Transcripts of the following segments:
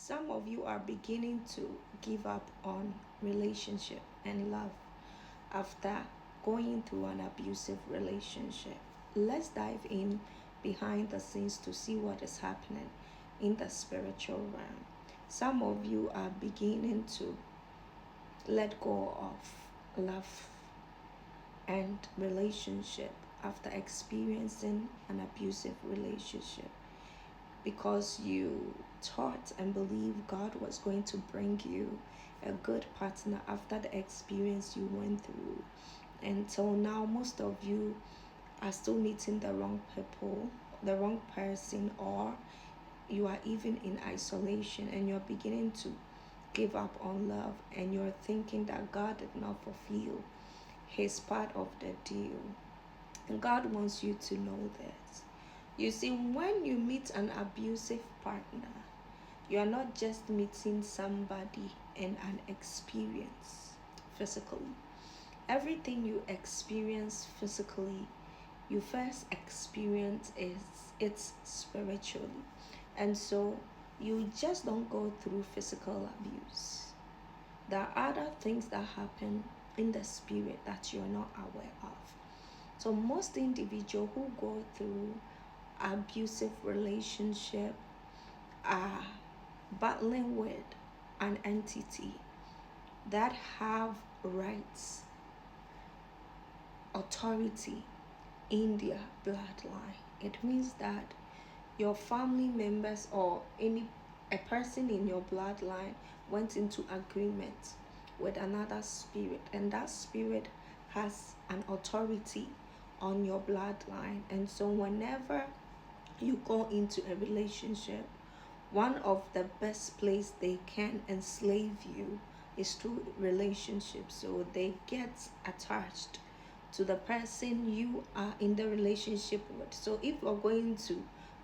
Some of you are beginning to give up on relationship and love after going through an abusive relationship. Let's dive in behind the scenes to see what is happening in the spiritual realm. Some of you are beginning to let go of love and relationship after experiencing an abusive relationship because you thought and believed God was going to bring you a good partner after the experience you went through. Until now, most of you are still meeting the wrong people, the wrong person, or you are even in isolation and you're beginning to give up on love and you're thinking that God did not fulfill his part of the deal. And God wants you to know that. You see, when you meet an abusive partner, you are not just meeting somebody and an experience physically. Everything you experience physically, you first experience is it's spiritually. And so you just don't go through physical abuse. There are other things that happen in the spirit that you're not aware of. So most individuals who go through abusive relationship are battling with an entity that have rights, authority in their bloodline. It means that your family members or a person in your bloodline went into agreement with another spirit, and that spirit has an authority on your bloodline. And so whenever you go into a relationship, one of the best place they can enslave you is through relationships. So they get attached to the person you are in the relationship with. So if we're going to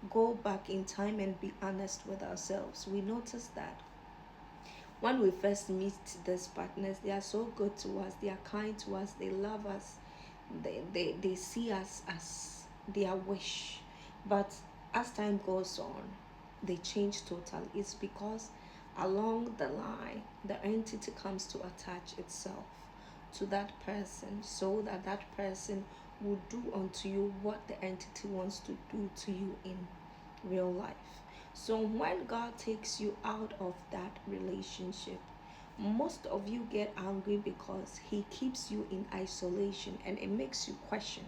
go back in time and be honest with ourselves, we notice that when we first meet these partners, they are so good to us, they are kind to us, they love us, they see us as their wish. But as time goes on, they change totally. It's because along the line, the entity comes to attach itself to that person so that that person will do unto you what the entity wants to do to you in real life. So when God takes you out of that relationship, most of you get angry because he keeps you in isolation, and it makes you question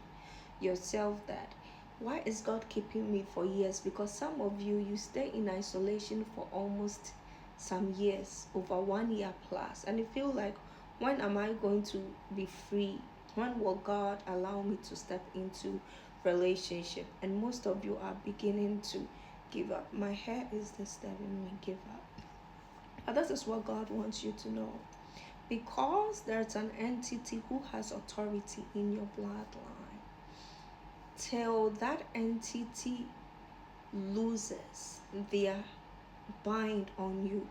yourself that why is God keeping me for years? Because some of you stay in isolation for almost some years, over 1 year plus, and you feel like, when am I going to be free? When will God allow me to step into relationship? And most of you are beginning to give up. My hair is disturbing me. Give up. But this is what God wants you to know. Because there's an entity who has authority in your bloodline, till that entity loses their bind on you,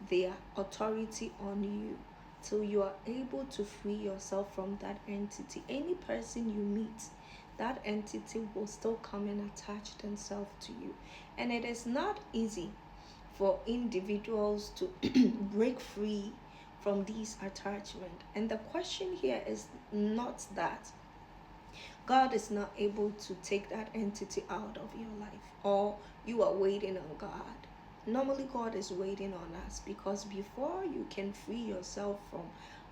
their authority on you, till you are able to free yourself from that entity. Any person you meet, that entity will still come and attach themselves to you. And it is not easy for individuals to break free from these attachment. And the question here is not that God is not able to take that entity out of your life, or you are waiting on God. Normally, God is waiting on us, because before you can free yourself from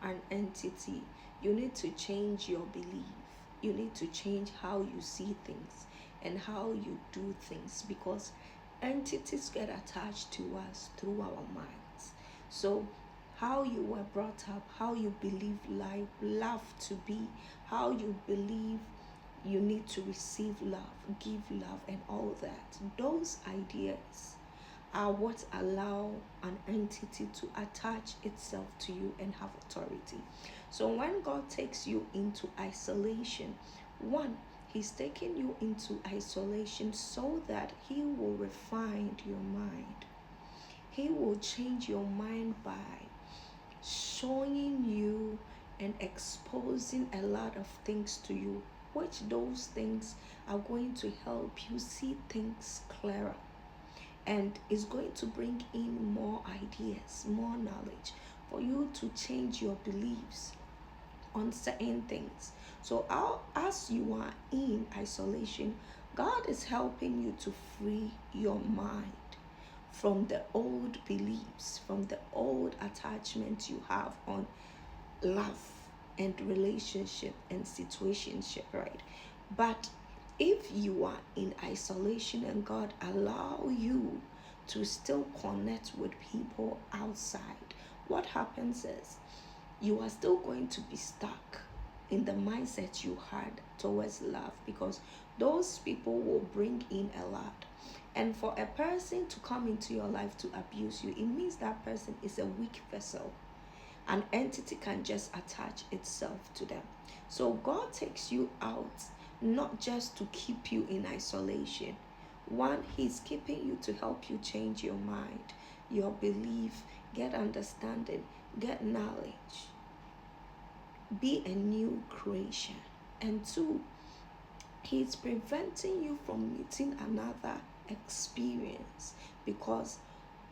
an entity, you need to change your belief. You need to change how you see things and how you do things, because entities get attached to us through our minds. So how you were brought up, how you believe life, love to be, how you believe you need to receive love, give love, and all that. Those ideas are what allow an entity to attach itself to you and have authority. So when God takes you into isolation, one, he's taking you into isolation so that he will refine your mind. He will change your mind by showing you and exposing a lot of things to you, which those things are going to help you see things clearer. and it's going to bring in more ideas, more knowledge for you to change your beliefs on certain things. So, as you are in isolation, God is helping you to free your mind from the old beliefs, from the old attachments you have on love and relationship and situationship, right? But if you are in isolation and God allow you to still connect with people outside, what happens is you are still going to be stuck in the mindset you had towards love, because those people will bring in a lot. And for a person to come into your life to abuse you, it means that person is a weak vessel. An entity can just attach itself to them. So God takes you out not just to keep you in isolation. One, He's keeping you to help you change your mind, your belief, get understanding, get knowledge, be a new creation. And two, He's preventing you from meeting another experience, because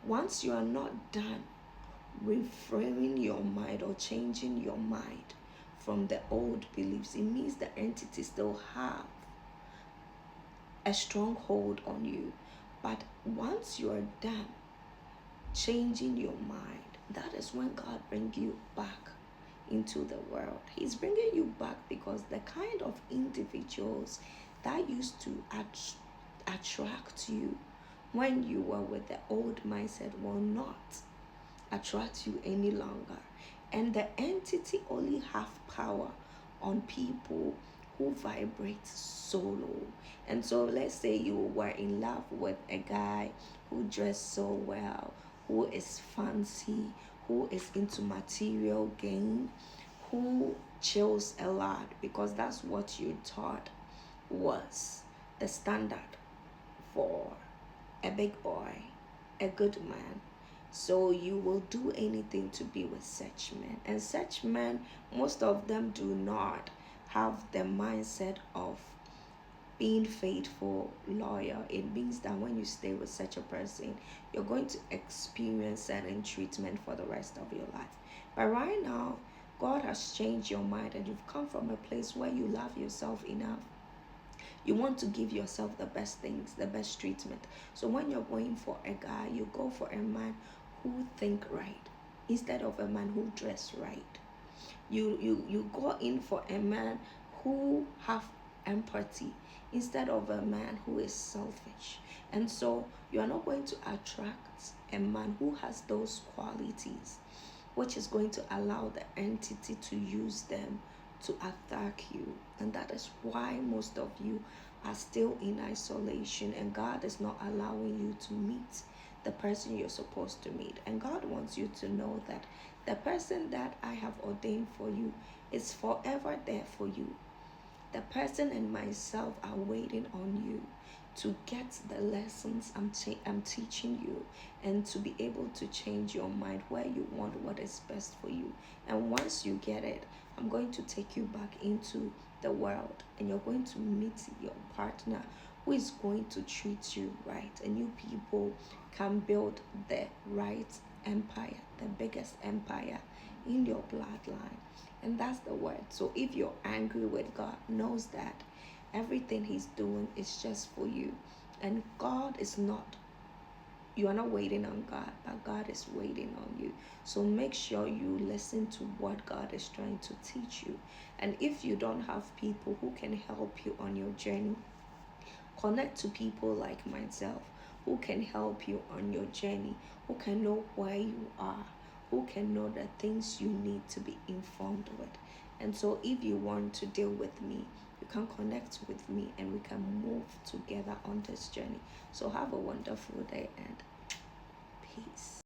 once you are not done reframing your mind or changing your mind from the old beliefs, it means the entity still have a stronghold on you. But once you are done changing your mind, that is when God brings you back into the world. He's bringing you back because the kind of individuals that used to attract you when you were with the old mindset will not attract you any longer. And the entity only have power on people who vibrate so low. And so let's say you were in love with a guy who dressed so well, who is fancy, who is into material gain, who chills a lot, because that's what you thought was the standard for a big boy, a good man. So you will do anything to be with such men. And such men, most of them do not have the mindset of being faithful, loyal. It means that when you stay with such a person, you're going to experience certain treatment for the rest of your life. But right now, God has changed your mind and you've come from a place where you love yourself enough. You want to give yourself the best things, the best treatment. So when you're going for a guy, you go for a man who think right instead of a man who dress right. You go in for a man who have empathy instead of a man who is selfish. And so you are not going to attract a man who has those qualities, which is going to allow the entity to use them to attack you. And that is why most of you are still in isolation, and God is not allowing you to meet the person you're supposed to meet. And God wants you to know that the person that I have ordained for you is forever there for you. The person and myself are waiting on you to get the lessons I'm teaching you, and to be able to change your mind where you want what is best for you. And once you get it, I'm going to take you back into the world, and you're going to meet your partner who is going to treat you right. And you people can build the right empire, the biggest empire in your bloodline. And that's the word. So if you're angry with God, knows that everything He's doing is just for you. And God is not, you are not waiting on God, but God is waiting on you. So make sure you listen to what God is trying to teach you. And if you don't have people who can help you on your journey, connect to people like myself who can help you on your journey, who can know where you are, who can know the things you need to be informed with. And so if you want to deal with me, you can connect with me and we can move together on this journey. So have a wonderful day and peace.